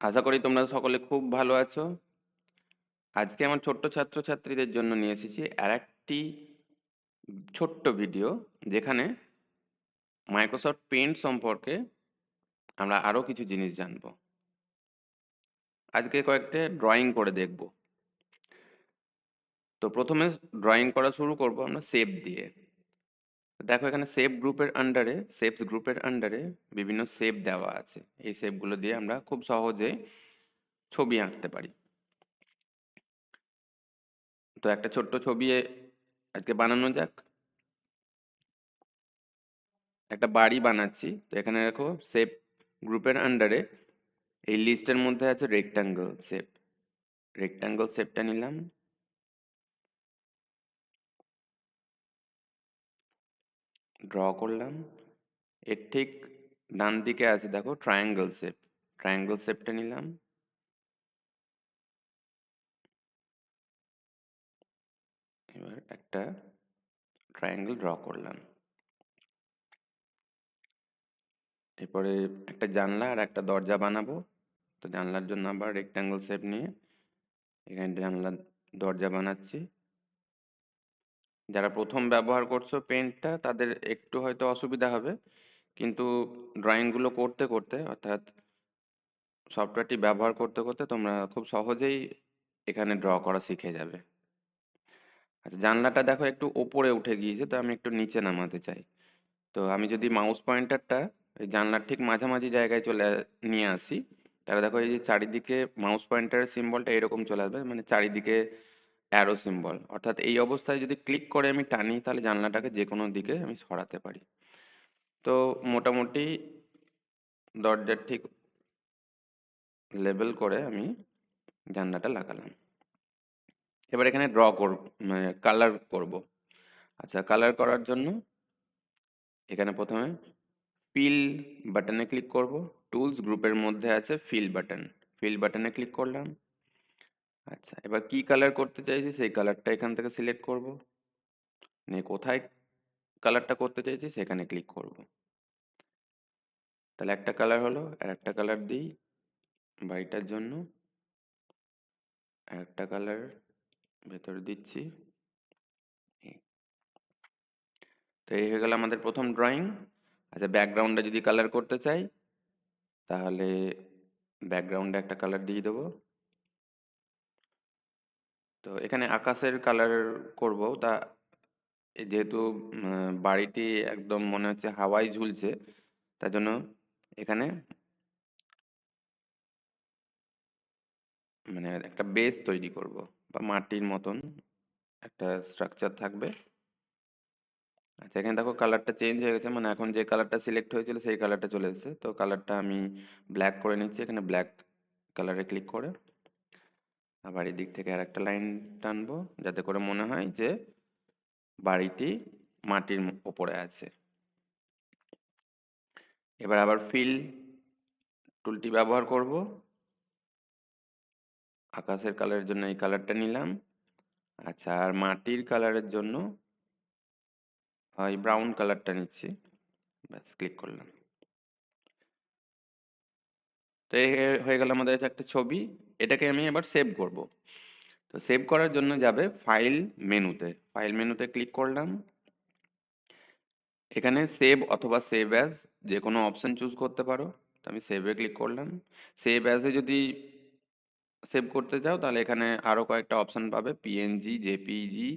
আশা করি তোমরা সকলে খুব ভালো আছো। আজকে আমার ছোট্ট ছাত্রছাত্রীদের জন্য নিয়ে এসেছি আরেকটি ছোট্ট ভিডিও, যেখানে মাইক্রোসফট পেইন্ট সম্পর্কে আমরা আরো কিছু জিনিস জানবো। আজকে কয়েকটা ড্রয়িং করে দেখব। তো প্রথমে ড্রয়িং করা শুরু করব আমরা শেপ দিয়ে। দেখো এখানে শেপস গ্রুপের আন্ডারে বিভিন্ন শেপ দেওয়া আছে। এই শেপগুলো দিয়ে আমরা খুব সহজে ছবি আঁকতে পারি। তো একটা ছোট্ট ছবি আজকে বানানো যাক। একটা বাড়ি বানাচ্ছি, তো এখানে দেখো শেপ গ্রুপের আন্ডারে এই লিস্টের মধ্যে আছে রেক্টাঙ্গেল শেপ। রেক্টাঙ্গেল শেপটা নিলাম, ড্র করলাম। এর ঠিক ডান দিকে আছে দেখো ট্রায়াঙ্গেল শেপ। ট্রায়াঙ্গেল শেপটা নিলাম, এবার একটা ট্রায়াঙ্গেল ড্র করলাম। এরপরে একটা জানলা আর একটা দরজা বানাবো। তো জানলার জন্য আবার রেক্টাঙ্গেল শেপ নিয়ে এখানে জানলা দরজা বানাচ্ছি। যারা প্রথম ব্যবহার করছো পেন্টটা, তাদের একটু হয়তো অসুবিধা হবে, কিন্তু ড্রয়িংগুলো করতে করতে অর্থাৎ সফটওয়্যারটি ব্যবহার করতে করতে তোমরা খুব সহজেই এখানে ড্র করা শিখে যাবে। আচ্ছা, জানলাটা দেখো একটু ওপরে উঠে গিয়েছে, তো আমি একটু নিচে নামাতে চাই। তো আমি যদি মাউস পয়েন্টারটা এই জানলার ঠিক মাঝামাঝি জায়গায় নিয়ে আসি, তাহলে দেখো এই যে চারিদিকে মাউস পয়েন্টারের সিম্বলটা এরকম চলে আসবে, মানে চারিদিকে অ্যারো সিম্বল। অর্থাৎ এই অবস্থায় যদি ক্লিক করে আমি টানি, তাহলে জানলাটাকে যে কোনো দিকে আমি সরাতে পারি। তো মোটামুটি দরজার ঠিক লেবেল করে আমি জানলাটা লাগালাম। এবার এখানে মানে কালার করব। আচ্ছা, কালার করার জন্য এখানে প্রথমে ফিল বাটনে ক্লিক করব। টুলস গ্রুপের মধ্যে আছে ফিল বাটন। ফিল বাটনে ক্লিক করলাম। আচ্ছা, এবার কি কালার করতে চাইছি সেই কালারটা এখান থেকে সিলেক্ট করব। নিয়ে কোথায় কালারটা করতে চাইছি সেখানে ক্লিক করব। তাহলে একটা কালার হলো, আর একটা কালার দিই বাড়িটার জন্য। আর একটা কালার ভেতরে দিচ্ছি। তো এই হয়ে গেল আমাদের প্রথম ড্রয়িং। আচ্ছা, ব্যাকগ্রাউন্ডে যদি কালার করতে চাই, তাহলে ব্যাকগ্রাউন্ডে একটা কালার দিয়ে দেবো। তো এখানে আকাশের কালার করব। তা যেহেতু বাড়িটি একদম মনে হচ্ছে হাওয়ায় ঝুলছে, তার জন্য এখানে মানে একটা বেস তৈরি করব, বা মাটির মতন একটা স্ট্রাকচার থাকবে। আচ্ছা, এখানে দেখো কালারটা চেঞ্জ হয়ে গেছে, মানে এখন যে কালারটা সিলেক্ট হয়েছিল সেই কালারটা চলে এসেছে। তো কালারটা আমি ব্ল্যাক করে নিচ্ছি, এখানে ব্ল্যাক কালারে ক্লিক করে। আবার এই দিক থেকে আর একটা লাইন টানবো, যাতে করে মনে হয় যে বাড়িটি মাটির ওপরে আছে। এবার আবার ফিল টুলটি ব্যবহার করব। আকাশের কালারের জন্য এই কালারটা নিলাম। আচ্ছা, আর মাটির কালারের জন্য এই ব্রাউন কালারটা নিচ্ছি। ব্যাস, ক্লিক করলাম। তো এই হয়ে গেল আমাদের কাছে একটা ছবি। এটাকে আমি এবার সেভ করব। তো সেভ করার জন্য যাবে ফাইল মেনুতে ক্লিক করলাম। এখানে সেভ অথবা সেভ অ্যাজ যে কোনো অপশন চুজ করতে পারো। তো আমি সেভে ক্লিক করলাম। সেভ অ্যাজে যদি সেভ করতে চাও, তাহলে এখানে আরো কয়েকটা অপশন পাবে, পিএনজি, জেপিইজি,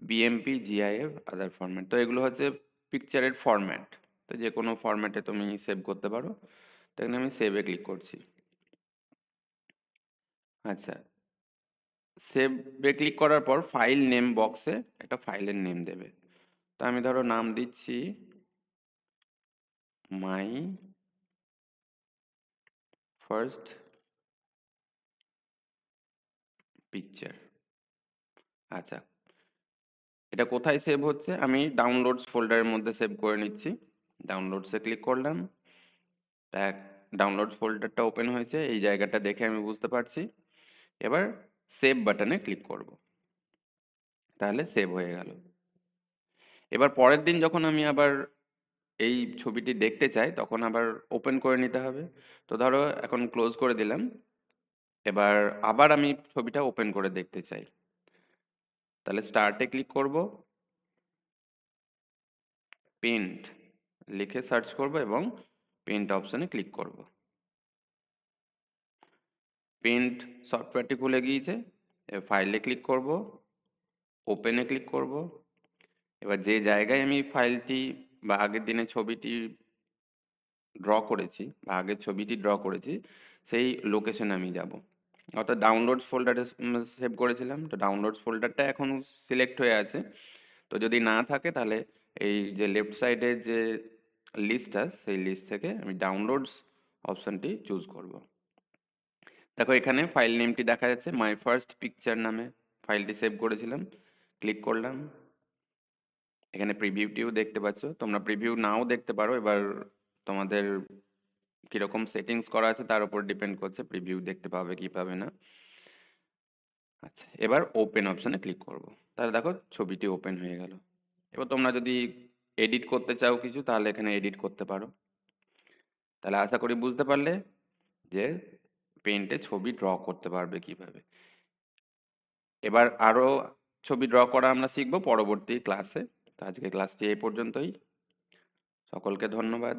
বিএমপি, জিআইএফ, আদার ফরম্যাট। তো এগুলো হচ্ছে পিকচারের ফরম্যাট। তো যে কোনো ফরম্যাটে তুমি সেভ করতে পারো। তো এখানে আমি সেভে ক্লিক করছি। আচ্ছা, সেভে ক্লিক করার পর ফাইল নেম বক্সে একটা ফাইলের নেম দেবে। তো আমি ধরো নাম দিচ্ছি মাই ফার্স্ট পিকচার। আচ্ছা, এটা কোথায় সেভ হচ্ছে? আমি ডাউনলোডস ফোল্ডারের মধ্যে সেভ করে নিচ্ছি। ডাউনলোডসে ক্লিক করলাম। এক ডাউনলোড ফোল্ডারটা ওপেন হয়েছে, এই জায়গাটা দেখে আমি বুঝতে পারছি। এবার সেভ বাটনে ক্লিক করব, তাহলে সেভ হয়ে গেল। এবার পরের দিন যখন আমি আবার এই ছবিটি দেখতে চাই তখন আবার ওপেন করে নিতে হবে। তো ধরো এখন ক্লোজ করে দিলাম, এবার আবার আমি ছবিটা ওপেন করে দেখতে চাই, তাহলে স্টার্টে ক্লিক করব, পেন্ট লিখে সার্চ করব এবং পেন্ট অপশনে ক্লিক করব। পেন্ট সফটওয়্যারটি খুলে গিয়েছে, ফাইলে ক্লিক করব, ওপেনে ক্লিক করব। এবার যে জায়গায় আমি ফাইলটি বা আগের দিনের ছবিটি ড্র করেছি বা আগের ছবিটি ড্র করেছি সেই লোকেশনে আমি যাব। অর্থাৎ ডাউনলোডস ফোল্ডারে সেভ করেছিলাম, তো ডাউনলোডস ফোল্ডারটা এখন সিলেক্ট হয়ে আছে। তো যদি না থাকে তাহলে এই যে লেফট সাইডের যে লিস্টটা সেই লিস্ট থেকে আমি ডাউনলোডস অপশনটি চুজ করব। দেখো এখানে ফাইল নেমটি দেখা যাচ্ছে, মাই ফার্স্ট পিকচার নামে ফাইলটি সেভ করেছিলাম। ক্লিক করলাম, এখানে প্রিভিউটিও দেখতে পাচ্ছ। তোমরা প্রিভিউ নাও দেখতে পারো, এবার তোমাদের কিরকম সেটিংস করা আছে তার উপর ডিপেন্ড করছে প্রিভিউ দেখতে পাবে কি পাবে না। আচ্ছা, এবার ওপেন অপশনে ক্লিক করব, তাহলে দেখো ছবিটি ওপেন হয়ে গেল। এবার তোমরা যদি এডিট করতে চাও কিছু তাহলে এখানে এডিট করতে পারো। তাহলে আশা করি বুঝতে পারলে যে পেন্টে ছবি ড্র করতে পারবে কিভাবে। এবার আরো ছবি ড্র করা আমরা শিখবো পরবর্তী ক্লাসে। তো আজকে ক্লাসটি এই পর্যন্তই। সকলকে ধন্যবাদ।